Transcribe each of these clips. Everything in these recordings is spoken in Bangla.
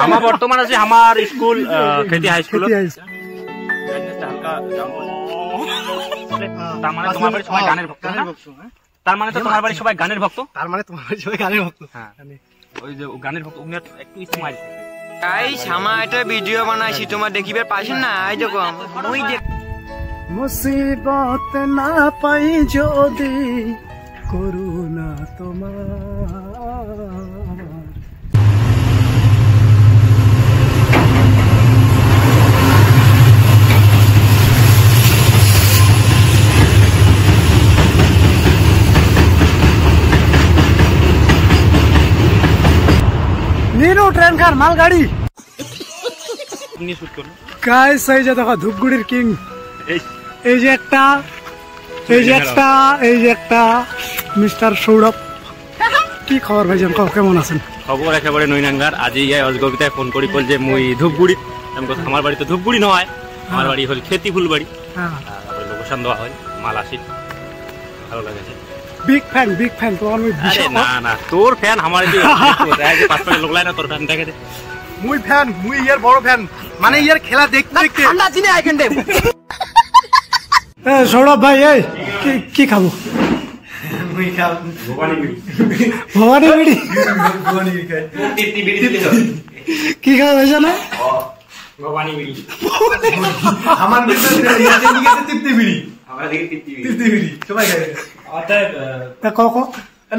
আমার বর্তমান আছে আমার স্কুল খেতি হাই স্কুল। তার মানে তোমার বাড়ি সবাই গানের ভক্ত না? তার মানে তো তোমার বাড়ি সবাই গানের ভক্ত? তার মানে তোমার বাড়ি সবাই গানের ভক্ত? হ্যাঁ, ওই যে গানের ভক্ত উনি একটু স্মাইল। গাইস আমার একটা ভিডিও বানাইছি তোমার দেখিবে পাছেন না? এই দেখো ওই দেখ মুসিবত না পাই যদি করুণা তোমার। नीरू ट्रेन खान मालगाड़ी गाइस এই যে দেখো ধূপগুড়ির কিং এই যে একটা মিস্টার সৌরভ। কি খবর ভাইজান, কেমন আছেন? খবর একেবারে নৈনাঙ্গার। আজি এই অজগবিতায় ফোন করি বল যে মুই ধূপগুড়ি। আমি কথা আমার বাড়ি তো ধূপগুড়ি নয়, আমার বাড়ি হল খেতি ফুলবাড়ি। হ্যাঁ, তারপরে লোকেশন দেওয়া হয় মাল আসি, ভালো লাগেছে। বিগ ফ্যান তোমার। না না তোর ফ্যান আমার যে পাঁচ পাঁচ লোক লাই না তোর ফ্যান দেখে দে। মুই ফ্যান, মুই ইয়ার বড় ফ্যান, মানে ইয়ার খেলা দেখতে দেখতে ঠান্ডা চিনে আইকেন দে। সৌরভ ভাই এই কি খাবো? মুই খাব ভবানী বিড়ি। কি খাবো ভাইজা না? ভবানী বিড়ি। আমার তৃপ্তি বিড়ি। আমরা দেখি তৃপ্তি বিড়ি সবাই খায়। তা ক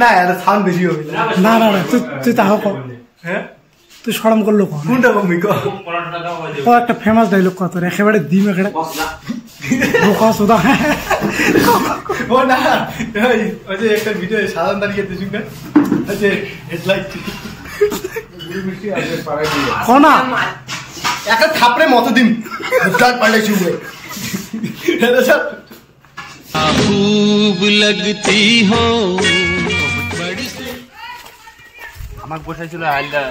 না সাউন্ড বেশি হবে। না না তুই তাহ ক। হ্যাঁ তুই সরম করলো কোনটা কমি ক একটা ফেমাস ডায়লগ কত একেবারে দিম একেবারে বোকা সোদা। ও না ওই যে একটা ভিডিও সাধারণ দাঁড়িয়ে দিছি না আচ্ছা হেডলাইট কোনা একটা থাপড়ে মতো দিম গাল পাল্টাইছি ওই এটা সব खूब लगती हो। আমাকে বসাইছিল আইলদা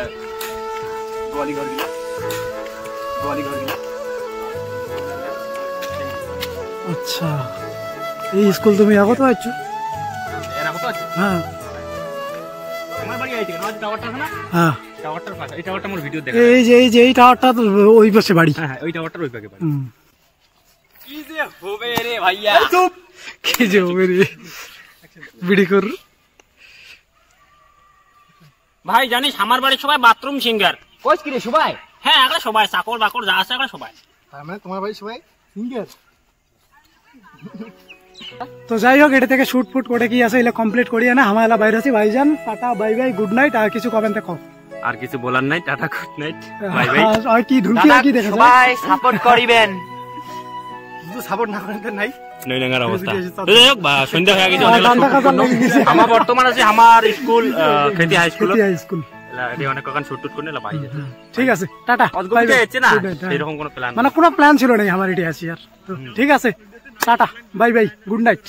গোয়ালি ঘর গিলা। আচ্ছা এই স্কুল তুমি আগো তো আছো? এর আগো তো আছো? হ্যাঁ আমার বাড়ি আইতে না টাওয়ারটা আছে না? হ্যাঁ টাওয়ারটার পাশে। এই টাওয়ারটা মোর ভিডিও দেখা। এই টাওয়ারটা ওই পাশে বাড়ি। হ্যাঁ ওই টাওয়ারটার ওই পাশে বাড়ি। কি যে হবে রে ভাইয়া? চুপ কি যে হবে রে বিড়ি কর। ভাই জানিস আমার বাড়ি সবাই বাথরুম সিঙ্গার। কইছ কি রে সবাই? হ্যাঁ আগলা সবাই চাকর বাকর যা আছে আগলা সবাই। তার মানে তোমার বাড়ি সবাই সিঙ্গার। তো যাই হোক এটা থেকে শুট ফুট করে কি আছে এলা কমপ্লিট করিয়া না আমরা বাইরে আছি। ভাইজান tata bye bye good night. আর কিছু কমেন্ট দেখো? আর কিছু বলার নাই, tata good night bye bye. আর কি ঢুকি কি দেখো সবাই সাপোর্ট করিবেন, শুধু সাপোর্ট না করেন নাই নৈনাঙ্গার অবস্থা। যাই হোক সন্ধ্যা হয়ে গেছে। আমার বর্তমান আছে আমার স্কুল খেতি হাই স্কুল। অনেক কখন শুট টুট করে বাড়ি যেতে। ঠিক আছে টাটা বাই বাই। এরকম কোনো প্ল্যান মানে কোনো প্ল্যান ছিল না আমার এটি আছি আর। ঠিক আছে tata bye bye good night.